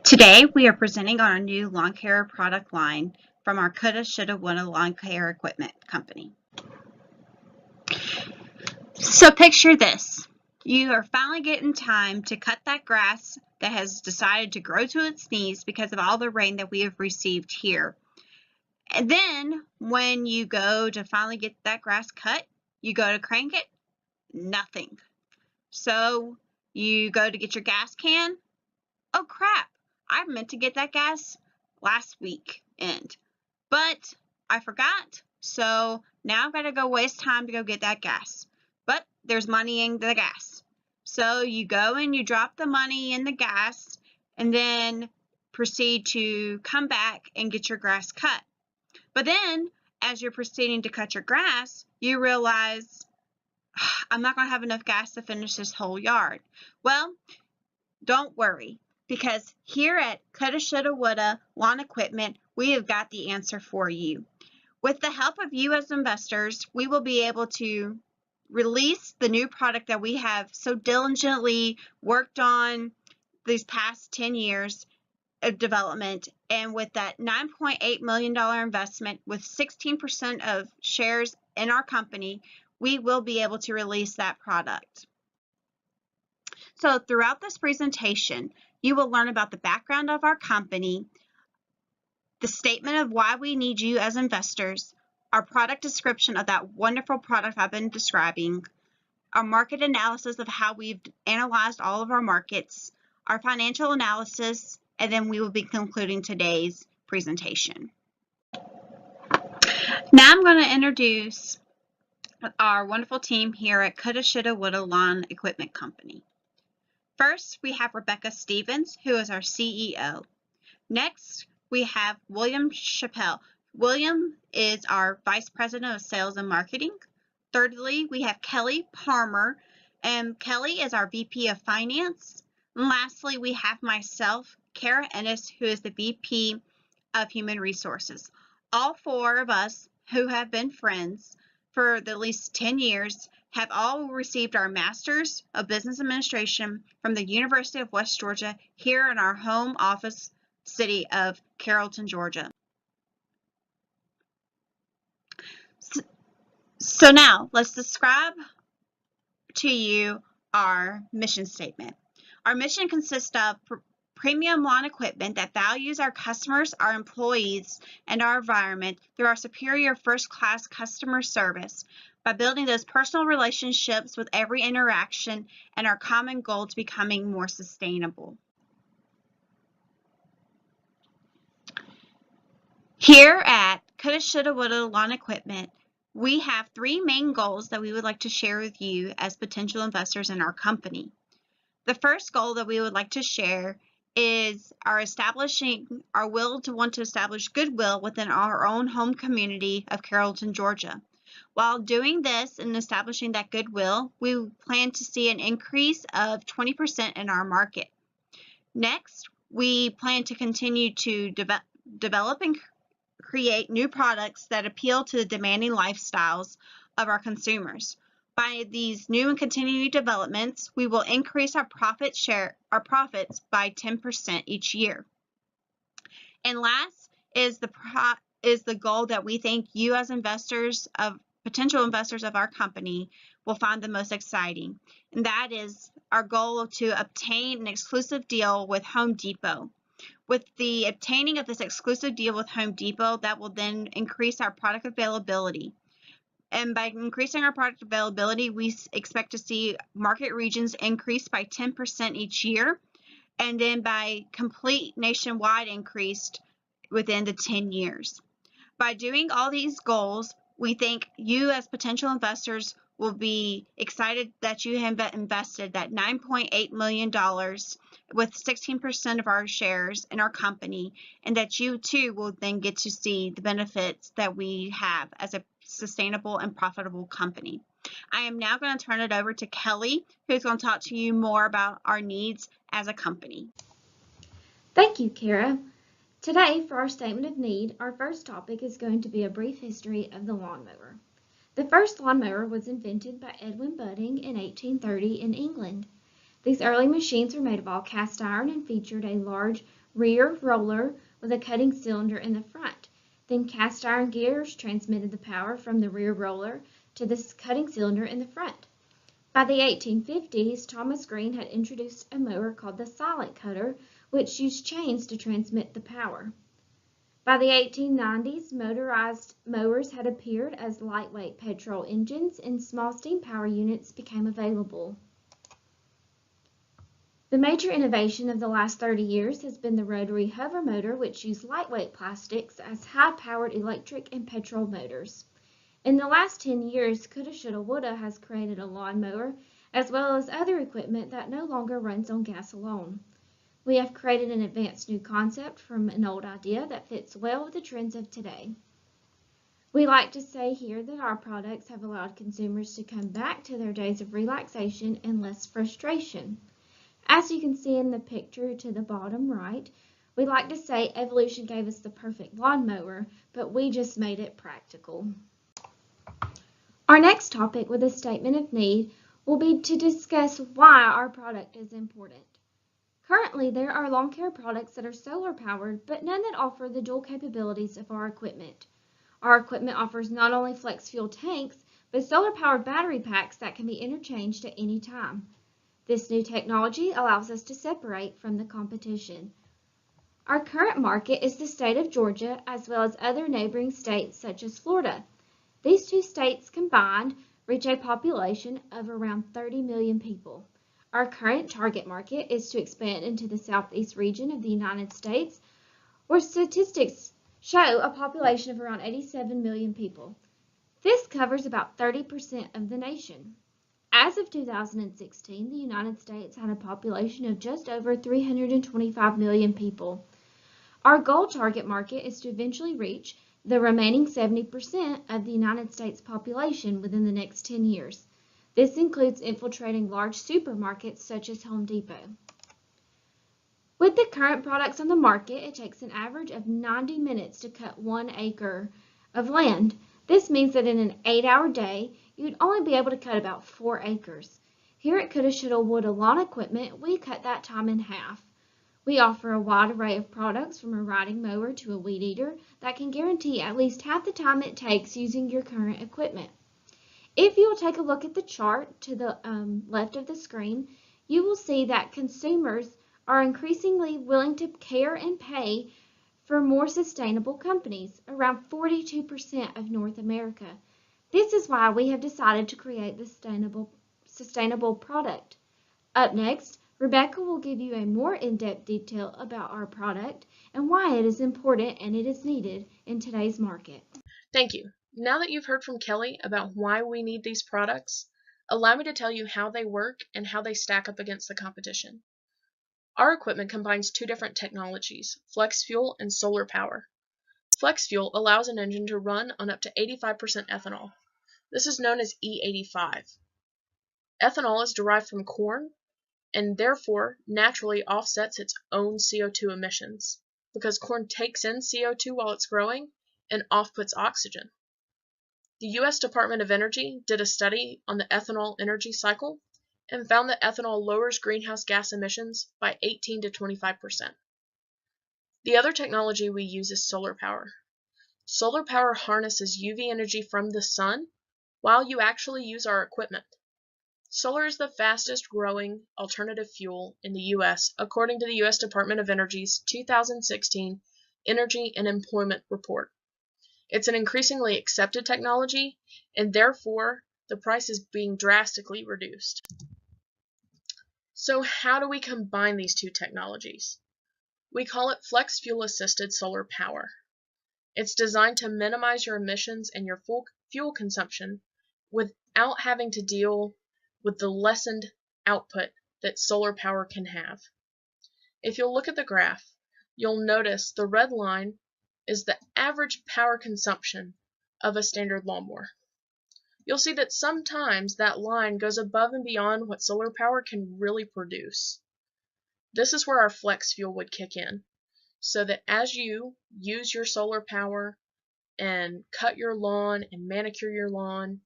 Today, we are presenting on our new lawn care product line from our Coulda, Shoulda, Woulda lawn care equipment company. So picture this. You are finally getting time to cut that grass that has decided to grow to its knees because of all the rain that we have received here. And then when you go to finally get that grass cut, you go to crank it, nothing. So you go to get your gas can. Oh crap, I meant to get that gas last weekend, but I forgot, so now I've got to go waste time to go get that gas. But there's money in the gas. So you go and you drop the money in the gas and then proceed to come back and get your grass cut. But then as you're proceeding to cut your grass, you realize, I'm not going to have enough gas to finish this whole yard. Well, don't worry, because here at Coulda, Shoulda, Woulda Lawn Equipment, we have got the answer for you. With the help of you as investors, we will be able to release the new product that we have so diligently worked on these past 10 years of development. And with that $9.8 million investment with 16% of shares in our company, we will be able to release that product. So throughout this presentation, you will learn about the background of our company, the statement of why we need you as investors, our product description of that wonderful product I've been describing, our market analysis of how we've analyzed all of our markets, our financial analysis, and then we will be concluding today's presentation. Now I'm going to introduce our wonderful team here at Coulda, Shoulda, Woulda Lawn Equipment Company. First, we have Rebecca Stevens, who is our CEO. Next, we have William Chappell. William is our Vice President of Sales and Marketing. Thirdly, we have Kelly Palmer, and Kelly is our VP of Finance. And lastly, we have myself, Kara Ennis, who is the VP of Human Resources. All four of us who have been friends for at least 10 years have all received our Masters of Business Administration from the University of West Georgia here in our home office city of Carrollton, Georgia. So now let's describe to you our mission statement. Our mission consists of premium lawn equipment that values our customers, our employees, and our environment through our superior first-class customer service by building those personal relationships with every interaction and our common goal to becoming more sustainable. Here at Coulda, Shoulda, Woulda Lawn Equipment, we have three main goals that we would like to share with you as potential investors in our company. The first goal that we would like to share is our will to want to establish goodwill within our own home community of Carrollton, Georgia. While doing this and establishing that goodwill, we plan to see an increase of 20% in our market. Next, we plan to continue to develop and create new products that appeal to the demanding lifestyles of our consumers. By these new and continuing developments, we will increase our profits by 10% each year. And last is the goal that we think you as potential investors of our company will find the most exciting. And that is our goal to obtain an exclusive deal with Home Depot. With the obtaining of this exclusive deal with Home Depot, that will then increase our product availability. And by increasing our product availability, we expect to see market regions increase by 10% each year, and then by complete nationwide increased within the 10 years. By doing all these goals, we think you as potential investors will be excited that you have invested that $9.8 million with 16% of our shares in our company, and that you too will then get to see the benefits that we have as a sustainable and profitable company. I am now going to turn it over to Kelly, who's going to talk to you more about our needs as a company. Thank you, Kara. Today, for our statement of need, our first topic is going to be a brief history of the lawnmower. The first lawnmower was invented by Edwin Budding in 1830 in England. These early machines were made of all cast iron and featured a large rear roller with a cutting cylinder in the front. Then cast iron gears transmitted the power from the rear roller to this cutting cylinder in the front. By the 1850s, Thomas Green had introduced a mower called the silent cutter, which used chains to transmit the power. By the 1890s, motorized mowers had appeared as lightweight petrol engines and small steam power units became available. The major innovation of the last 30 years has been the rotary hover motor, which used lightweight plastics as high-powered electric and petrol motors. In the last 10 years, Coulda, Shoulda, Woulda has created a lawnmower as well as other equipment that no longer runs on gas alone. We have created an advanced new concept from an old idea that fits well with the trends of today. We like to say here that our products have allowed consumers to come back to their days of relaxation and less frustration. As you can see in the picture to the bottom right, we like to say evolution gave us the perfect lawnmower, but we just made it practical. Our next topic with a statement of need will be to discuss why our product is important. Currently, there are lawn care products that are solar powered, but none that offer the dual capabilities of our equipment. Our equipment offers not only flex fuel tanks, but solar powered battery packs that can be interchanged at any time. This new technology allows us to separate from the competition. Our current market is the state of Georgia as well as other neighboring states such as Florida. These two states combined reach a population of around 30 million people. Our current target market is to expand into the southeast region of the United States, where statistics show a population of around 87 million people. This covers about 30% of the nation. As of 2016, the United States had a population of just over 325 million people. Our goal target market is to eventually reach the remaining 70% of the United States population within the next 10 years. This includes infiltrating large supermarkets such as Home Depot. With the current products on the market, it takes an average of 90 minutes to cut 1 acre of land. This means that in an 8-hour day, you'd only be able to cut about 4 acres. Here at Coulda, Shoulda, Woulda Lawn Equipment, we cut that time in half. We offer a wide array of products from a riding mower to a weed eater that can guarantee at least half the time it takes using your current equipment. If you will take a look at the chart to the left of the screen, you will see that consumers are increasingly willing to care and pay for more sustainable companies, around 42% of North America. This is why we have decided to create the sustainable product. Up next, Rebecca will give you a more in-depth detail about our product and why it is important and it is needed in today's market. Thank you. Now that you've heard from Kelly about why we need these products, allow me to tell you how they work and how they stack up against the competition. Our equipment combines two different technologies, flex fuel and solar power. Flex fuel allows an engine to run on up to 85% ethanol. This is known as E85. Ethanol is derived from corn and therefore naturally offsets its own CO2 emissions because corn takes in CO2 while it's growing and offputs oxygen. The U.S. Department of Energy did a study on the ethanol energy cycle and found that ethanol lowers greenhouse gas emissions by 18 to 25%. The other technology we use is solar power. Solar power harnesses UV energy from the sun while you actually use our equipment. Solar is the fastest growing alternative fuel in the U.S. according to the U.S. Department of Energy's 2016 Energy and Employment Report. It's an increasingly accepted technology, and therefore the price is being drastically reduced. So how do we combine these two technologies? We call it flex fuel assisted solar power. It's designed to minimize your emissions and your fuel consumption without having to deal with the lessened output that solar power can have. If you'll look at the graph, you'll notice the red line is the average power consumption of a standard lawnmower. You'll see that sometimes that line goes above and beyond what solar power can really produce. This is where our flex fuel would kick in, so that as you use your solar power and cut your lawn and manicure your lawn,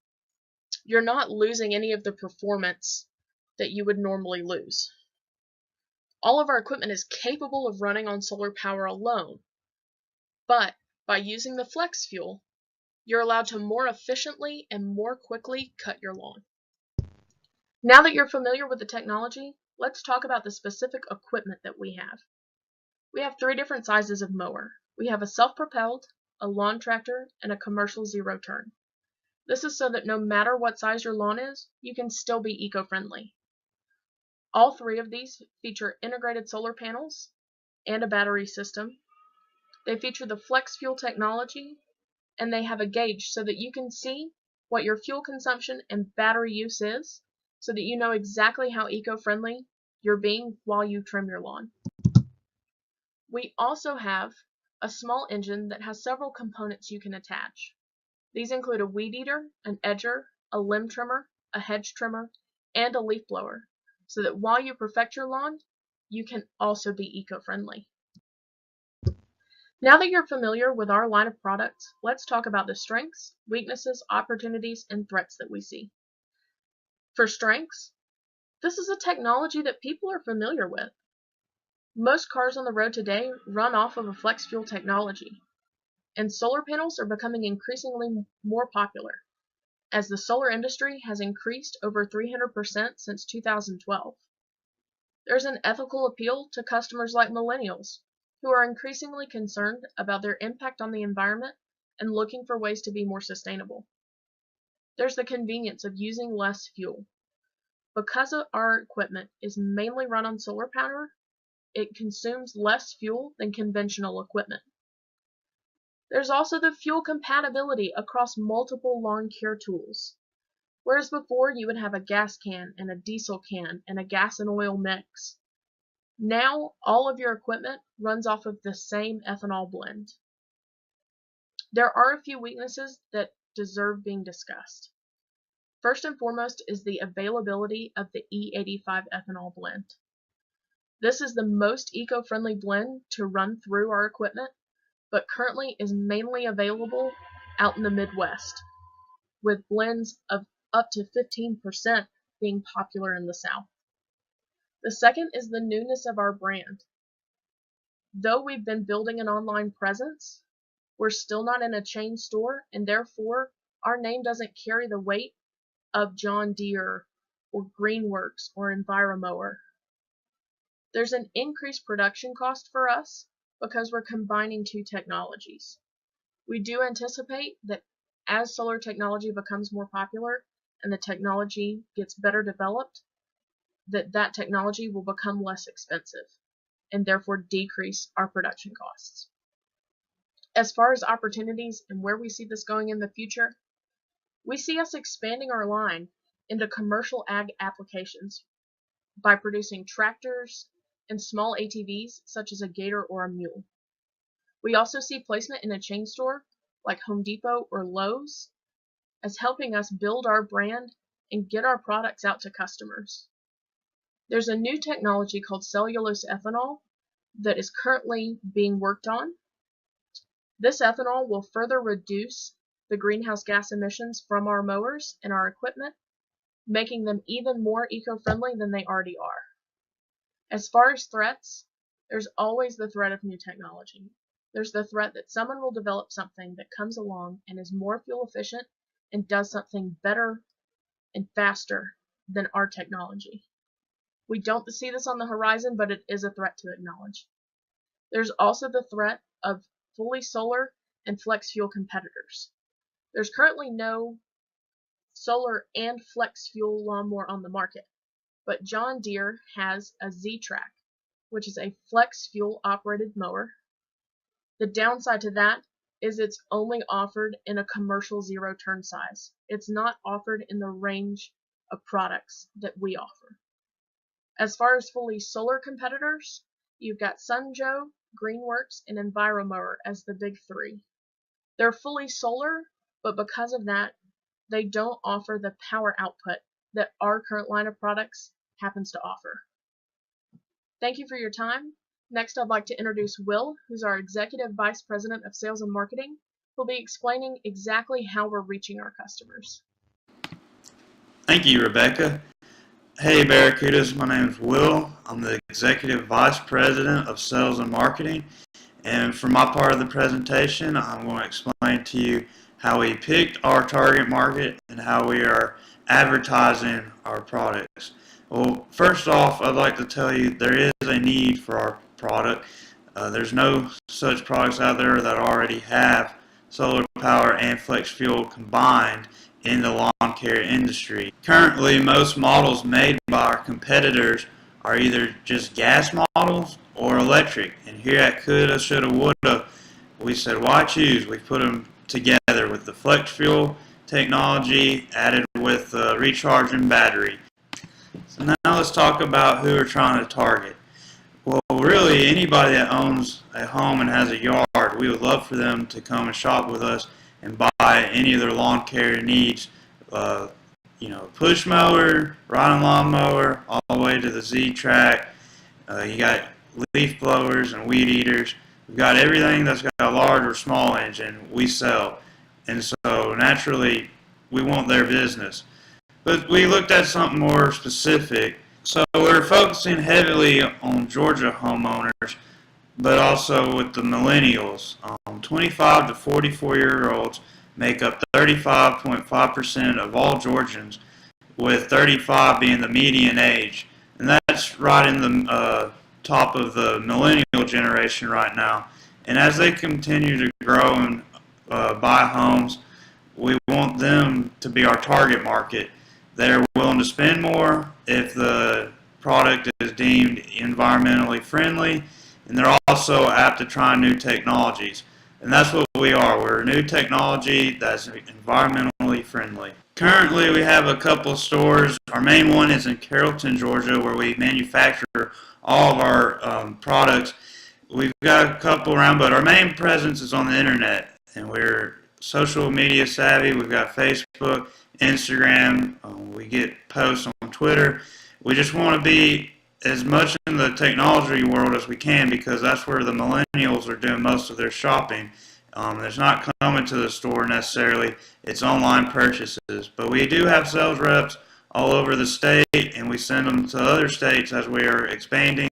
you're not losing any of the performance that you would normally lose. All of our equipment is capable of running on solar power alone, but by using the flex fuel, you're allowed to more efficiently and more quickly cut your lawn. Now that you're familiar with the technology, let's talk about the specific equipment that we have. We have 3 different sizes of mower. We have a self-propelled, a lawn tractor, and a commercial zero-turn. This is so that no matter what size your lawn is, you can still be eco-friendly. All 3 of these feature integrated solar panels and a battery system. They feature the flex fuel technology, and they have a gauge so that you can see what your fuel consumption and battery use is, so that you know exactly how eco-friendly you're being while you trim your lawn. We also have a small engine that has several components you can attach. These include a weed eater, an edger, a limb trimmer, a hedge trimmer, and a leaf blower, so that while you perfect your lawn, you can also be eco-friendly. Now that you're familiar with our line of products, let's talk about the strengths, weaknesses, opportunities, and threats that we see. For strengths, this is a technology that people are familiar with. Most cars on the road today run off of a flex fuel technology, and solar panels are becoming increasingly more popular, as the solar industry has increased over 300% since 2012. There's an ethical appeal to customers like millennials, who are increasingly concerned about their impact on the environment and looking for ways to be more sustainable. There's the convenience of using less fuel. Because our equipment is mainly run on solar power, it consumes less fuel than conventional equipment. There's also the fuel compatibility across multiple lawn care tools. Whereas before you would have a gas can and a diesel can and a gas and oil mix, now all of your equipment runs off of the same ethanol blend. There are a few weaknesses that deserve being discussed. First and foremost is the availability of the E85 ethanol blend. This is the most eco-friendly blend to run through our equipment, but currently is mainly available out in the Midwest, with blends of up to 15% being popular in the South. The second is the newness of our brand. Though we've been building an online presence, we're still not in a chain store, and therefore our name doesn't carry the weight of John Deere or Greenworks or Enviromower. There's an increased production cost for us because we're combining 2 technologies. We do anticipate that as solar technology becomes more popular and the technology gets better developed, that technology will become less expensive and therefore decrease our production costs. As far as opportunities and where we see this going in the future, we see us expanding our line into commercial ag applications by producing tractors and small ATVs such as a Gator or a Mule. We also see placement in a chain store like Home Depot or Lowe's as helping us build our brand and get our products out to customers. There's a new technology called cellulose ethanol that is currently being worked on. This ethanol will further reduce the greenhouse gas emissions from our mowers and our equipment, making them even more eco-friendly than they already are. As far as threats, there's always the threat of new technology. There's the threat that someone will develop something that comes along and is more fuel efficient and does something better and faster than our technology. We don't see this on the horizon, but it is a threat to acknowledge. There's also the threat of fully solar and flex fuel competitors. There's currently no solar and flex fuel lawnmower on the market, but John Deere has a Z-Track, which is a flex fuel operated mower. The downside to that is it's only offered in a commercial zero-turn size. It's not offered in the range of products that we offer. As far as fully solar competitors, you've got Sunjoe, Greenworks, and Enviromower as the big 3. They're fully solar, but because of that, they don't offer the power output that our current line of products happens to offer. Thank you for your time. Next, I'd like to introduce Will, who's our Executive Vice President of Sales and Marketing, who'll be explaining exactly how we're reaching our customers. Thank you, Rebecca. Hey Barracudas, my name is Will. I'm the Executive Vice President of Sales and Marketing, and for my part of the presentation, I'm going to explain to you how we picked our target market and how we are advertising our products. Well, first off, I'd like to tell you there is a need for our product. There's no such products out there that already have solar power and flex fuel combined in the lawn care industry. Currently, most models made by our competitors are either just gas models or electric. And here at Coulda, Shoulda, Woulda, we said, why choose? We put them together with the flex fuel technology added with the recharging battery. So now let's talk about who we're trying to target. Well, really, anybody that owns a home and has a yard, we would love for them to come and shop with us and buy any of their lawn care needs. Push mower, riding lawn mower, all the way to the Z-Track. You got leaf blowers and weed eaters. We've got everything that's got a large or small engine we sell. And so naturally, we want their business. But we looked at something more specific. So we're focusing heavily on Georgia homeowners, but also with the millennials. 25 to 44-year-olds make up 35.5% of all Georgians, with 35 being the median age. And that's right in the top of the millennial generation right now. And as they continue to grow and buy homes, we want them to be our target market. They're willing to spend more if the product is deemed environmentally friendly, and they're also apt to try new technologies. And that's what we are. We're a new technology that's environmentally friendly. Currently, we have a couple of stores. Our main one is in Carrollton, Georgia, where we manufacture all of our products. We've got a couple around, but our main presence is on the internet, and we're social media savvy. We've got Facebook, Instagram. We get posts on Twitter. We just want to be as much in the technology world as we can because that's where the millennials are doing most of their shopping. There's not coming to the store necessarily. It's online purchases. But we do have sales reps all over the state, and we send them to other states as we are expanding.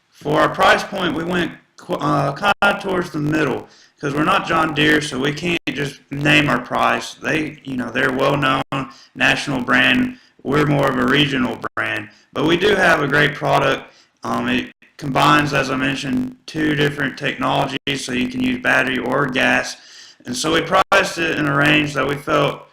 For our price point, we went kind of towards the middle because we're not John Deere, so we can't just name our price. They're well-known national brand. We're more of a regional brand, but we do have a great product. It combines, as I mentioned, two different technologies, so you can use battery or gas. And so we priced it in a range that we felt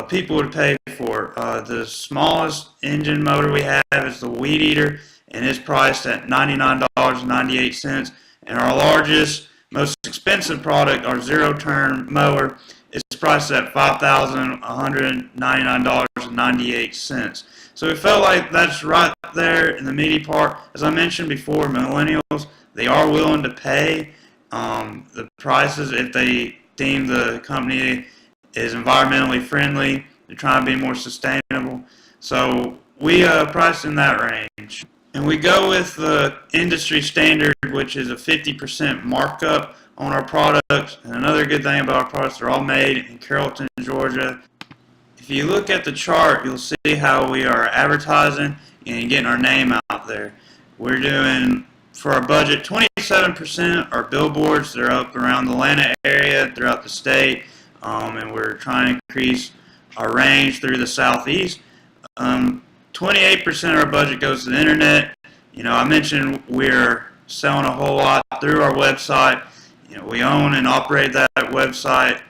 people would pay for. The smallest engine motor we have is the Weed Eater, and it's priced at $99.98. And our largest, most expensive product, our zero-turn mower, is priced at $5,199.98. So we felt like that's right there in the meaty part. As I mentioned before, millennials, they are willing to pay the prices if they deem the company is environmentally friendly. They're trying to be more sustainable. So we priced in that range. And we go with the industry standard, which is a 50% markup on our products. And another good thing about our products, they're all made in Carrollton, Georgia. If you look at the chart, you'll see how we are advertising and getting our name out there. We're doing, for our budget, 27% are billboards. They're up around the Atlanta area, throughout the state, and we're trying to increase our range through the southeast. 28% of our budget goes to the internet. I mentioned we're selling a whole lot through our website. We own and operate that website,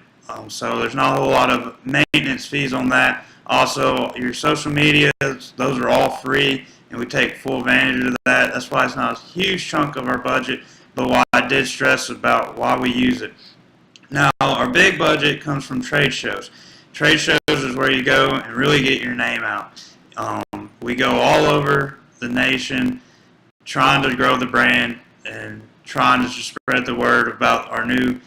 so there's not a whole lot of maintenance fees on that. Also, your social media, those are all free, and we take full advantage of that. That's why it's not a huge chunk of our budget, but why I did stress about why we use it. Now, our big budget comes from trade shows. Trade shows is where you go and really get your name out. We go all over the nation trying to grow the brand and trying to just spread the word about our new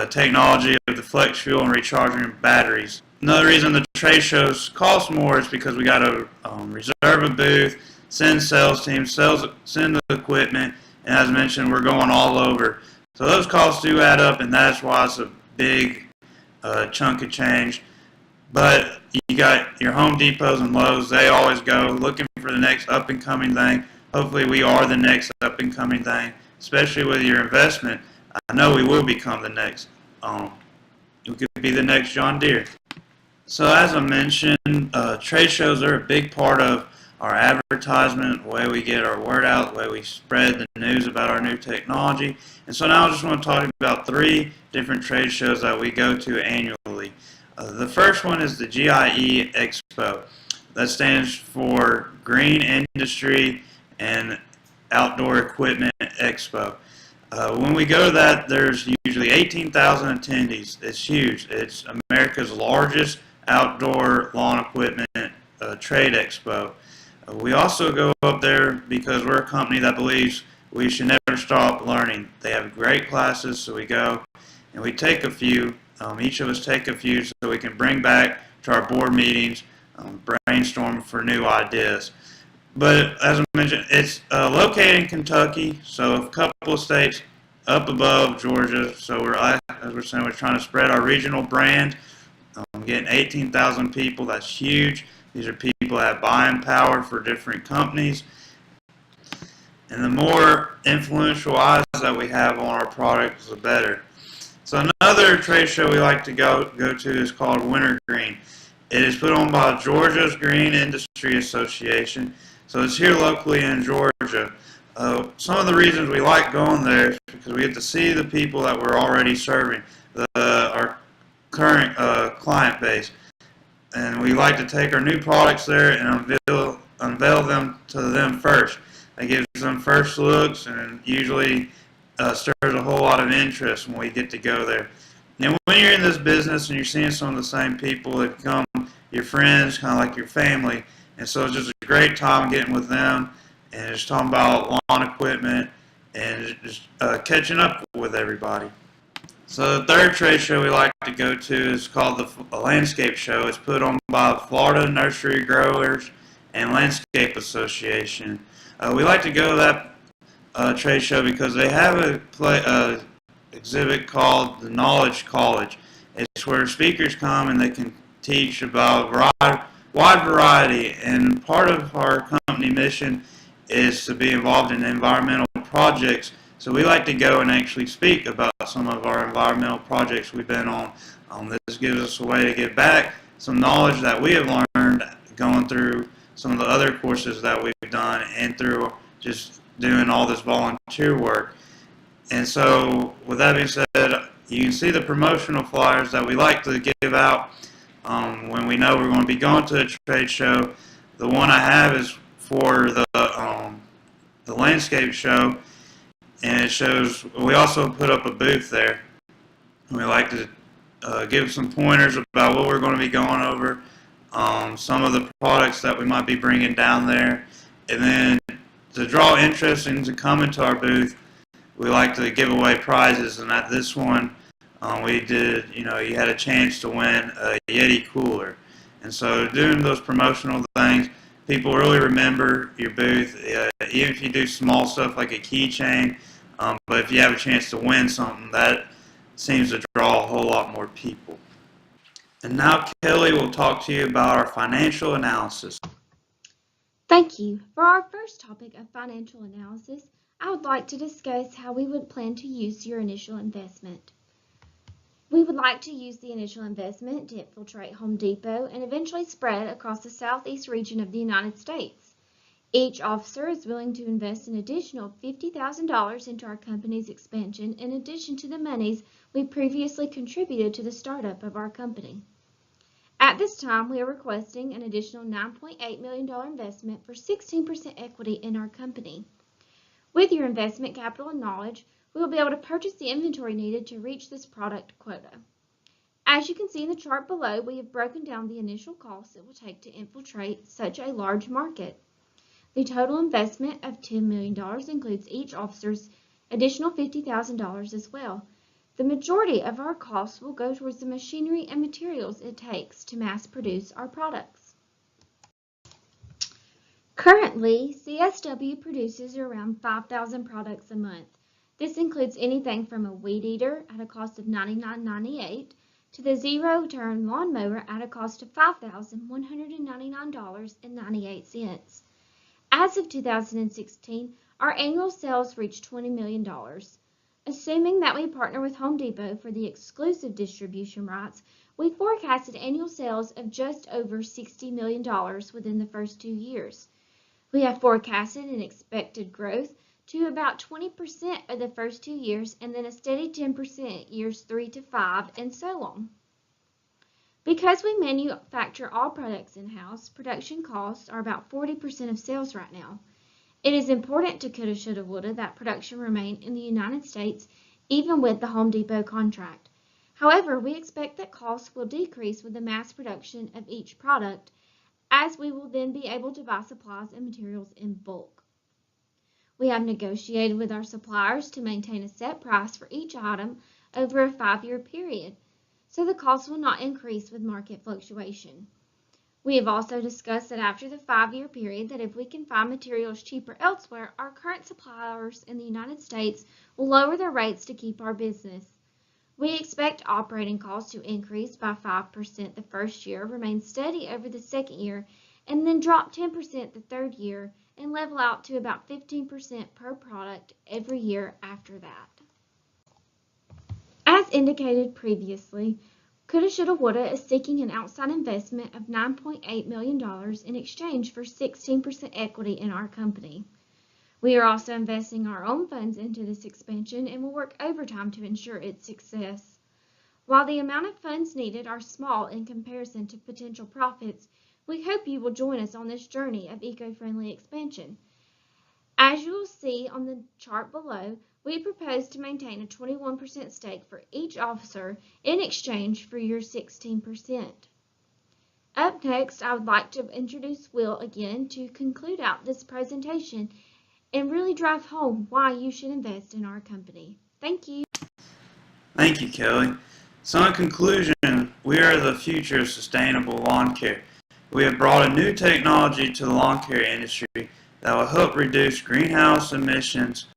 technology of the flex fuel and recharging batteries. Another reason the trade shows cost more is because we got to reserve a booth, send sales teams, send the equipment, and as mentioned, we're going all over. So those costs do add up, and that's why it's a big chunk of change. But you got your Home Depots and Lowe's, they always go looking for the next up-and-coming thing. Hopefully we are the next up-and-coming thing, especially with your investment. I know we will become the next. We could be the next John Deere. So as I mentioned, trade shows are a big part of our advertisement, the way we get our word out, the way we spread the news about our new technology. And so now I just want to talk about 3 different trade shows that we go to annually. The first one is the GIE Expo. That stands for Green Industry and Outdoor Equipment Expo. When we go to that, there's usually 18,000 attendees. It's huge. It's America's largest outdoor lawn equipment trade expo. We also go up there because we're a company that believes we should never stop learning. They have great classes, so we go and we take a few. Each of us take a few so we can bring back to our board meetings, brainstorm for new ideas. But as I mentioned, it's located in Kentucky, so a couple of states up above Georgia. So as we're saying, we're trying to spread our regional brand. Getting 18,000 people, that's huge. These are people that have buying power for different companies. And the more influential eyes that we have on our products, the better. So another trade show we like to go to is called Wintergreen. It is put on by Georgia's Green Industry Association. So it's here locally in Georgia. Some of the reasons we like going there is because we get to see the people that we're already serving, our current client base. And we like to take our new products there and unveil them to them first. That gives them first looks and usually stirs a whole lot of interest when we get to go there. And when you're in this business and you're seeing some of the same people that become your friends, kind of like your family, and so it's just a great time getting with them and just talking about lawn equipment and just catching up with everybody. So the third trade show we like to go to is called the Landscape Show. It's put on by the Florida Nursery Growers and Landscape Association. We like to go to that trade show because they have a exhibit called the Knowledge College. It's where speakers come and they can teach about a wide variety. And part of our company mission is to be involved in environmental projects. So we like to go and actually speak about some of our environmental projects we've been on. This gives us a way to get back some knowledge that we have learned going through some of the other courses that we've done and through just doing all this volunteer work. And so with that being said, you can see the promotional flyers that we like to give out when we know we're going to be going to a trade show. The one I have is for the landscape show, and it shows we also put up a booth there. We like to give some pointers about what we're going to be going over, some of the products that we might be bringing down there, and then to draw interest into coming to our booth, we like to give away prizes. And at this one, we did, you had a chance to win a Yeti cooler. And so doing those promotional things, people really remember your booth, even if you do small stuff like a keychain. But if you have a chance to win something, that seems to draw a whole lot more people. And now Kelly will talk to you about our financial analysis. Thank you. For our first topic of financial analysis, I would like to discuss how we would plan to use your initial investment. We would like to use the initial investment to infiltrate Home Depot and eventually spread across the southeast region of the United States. Each officer is willing to invest an additional $50,000 into our company's expansion in addition to the monies we previously contributed to the startup of our company. At this time, we are requesting an additional $9.8 million investment for 16% equity in our company. With your investment capital and knowledge, we will be able to purchase the inventory needed to reach this product quota. As you can see in the chart below, we have broken down the initial costs it will take to infiltrate such a large market. The total investment of $10 million includes each officer's additional $50,000 as well. The majority of our costs will go towards the machinery and materials it takes to mass produce our products. Currently, CSW produces around 5,000 products a month. This includes anything from a weed eater at a cost of $99.98 to the zero-turn lawnmower at a cost of $5,199.98. As of 2016, our annual sales reached $20 million. Assuming that we partner with Home Depot for the exclusive distribution rights, we forecasted annual sales of just over $60 million within the first 2 years. We have forecasted an expected growth to about 20% of the first 2 years and then a steady 10% years 3 to 5 and so on. Because we manufacture all products in-house, production costs are about 40% of sales right now. It is important to Coulda, Shoulda, Woulda that production remain in the United States even with the Home Depot contract. However, we expect that costs will decrease with the mass production of each product, as we will then be able to buy supplies and materials in bulk. We have negotiated with our suppliers to maintain a set price for each item over a 5-year period, so the cost will not increase with market fluctuation. We have also discussed that after the 5-year period that if we can find materials cheaper elsewhere, our current suppliers in the United States will lower their rates to keep our business. We expect operating costs to increase by 5% the first year, remain steady over the second year, and then drop 10% the third year and level out to about 15% per product every year after that. As indicated previously, Coulda, Shoulda, Woulda is seeking an outside investment of $9.8 million in exchange for 16% equity in our company. We are also investing our own funds into this expansion and will work overtime to ensure its success. While the amount of funds needed are small in comparison to potential profits, we hope you will join us on this journey of eco-friendly expansion. As you will see on the chart below, we propose to maintain a 21% stake for each officer in exchange for your 16%. Up next, I would like to introduce Will again to conclude out this presentation and really drive home why you should invest in our company. Thank you. Thank you, Kelly. So in conclusion, we are the future of sustainable lawn care. We have brought a new technology to the lawn care industry that will help reduce greenhouse emissions.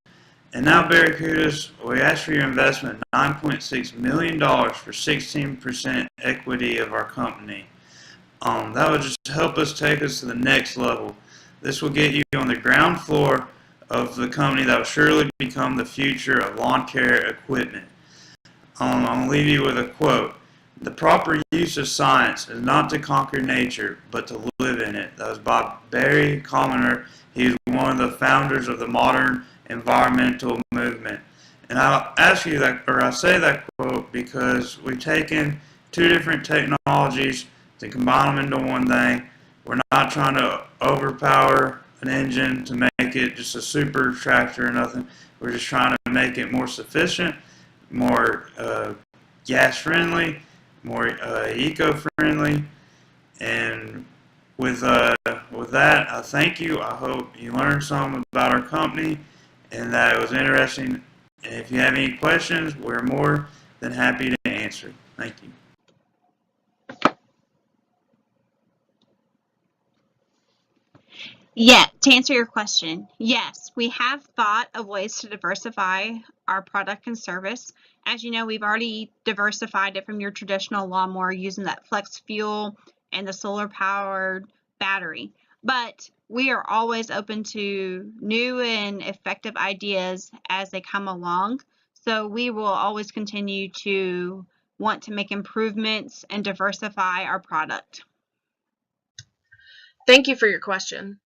And now, Barracudas, we ask for your investment, $9.6 million for 16% equity of our company. That would just help us take us to the next level. This will get you on the ground floor of the company that will surely become the future of lawn care equipment. I'm going to leave you with a quote. The proper use of science is not to conquer nature, but to live in it. That was by Barry Commoner. He was one of the founders of the modern environmental movement. And I'll ask you that, or I say that quote because we've taken two different technologies to combine them into one thing. We're not trying to overpower an engine to make it just a super tractor or nothing. We're just trying to make it more sufficient, more gas friendly, more eco-friendly. And with that, I thank you. I hope you learned something about our company and that it was interesting. And if you have any questions, we're more than happy to answer. Thank you. Yeah, to answer your question, yes, we have thought of ways to diversify our product and service. As you know, we've already diversified it from your traditional lawnmower using that flex fuel and the solar powered battery. But we are always open to new and effective ideas as they come along. So we will always continue to want to make improvements and diversify our product. Thank you for your question.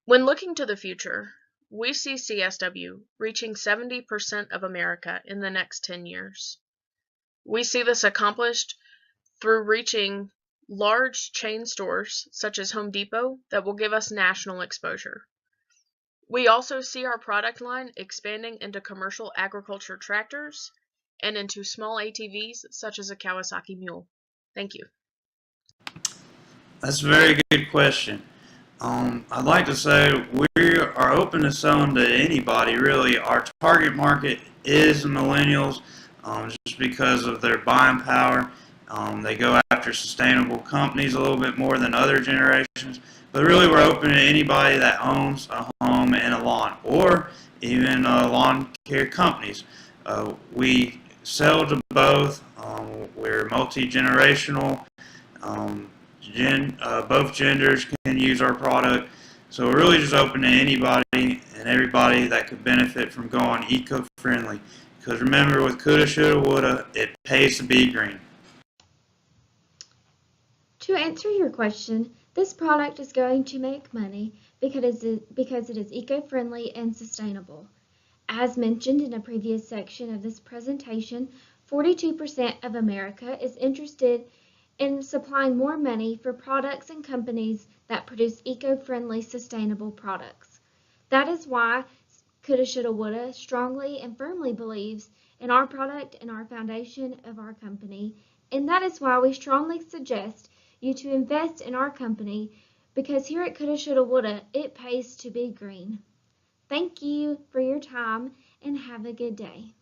When looking to the future, we see CSW reaching 70% of America in the next 10 years. We see this accomplished through reaching large chain stores such as Home Depot that will give us national exposure. We also see our product line expanding into commercial agriculture tractors and into small ATVs such as a Kawasaki Mule. Thank you. That's a very good question. I'd like to say we are open to selling to anybody, really. Our target market is millennials, just because of their buying power. They go after sustainable companies a little bit more than other generations. But really, we're open to anybody that owns a home and a lawn, or even lawn care companies. We sell to both. We're multi-generational. Both genders can use our product. So we're really just open to anybody and everybody that could benefit from going eco-friendly. Because remember, with Coulda, Shoulda, Woulda, it pays to be green. To answer your question, this product is going to make money because it is eco-friendly and sustainable. As mentioned in a previous section of this presentation, 42% of America is interested in supplying more money for products and companies that produce eco-friendly, sustainable products. That is why Coulda, Shoulda, Woulda strongly and firmly believes in our product and our foundation of our company, and that is why we strongly suggest you to invest in our company, because here at Coulda, Shoulda, Woulda, it pays to be green. Thank you for your time and have a good day.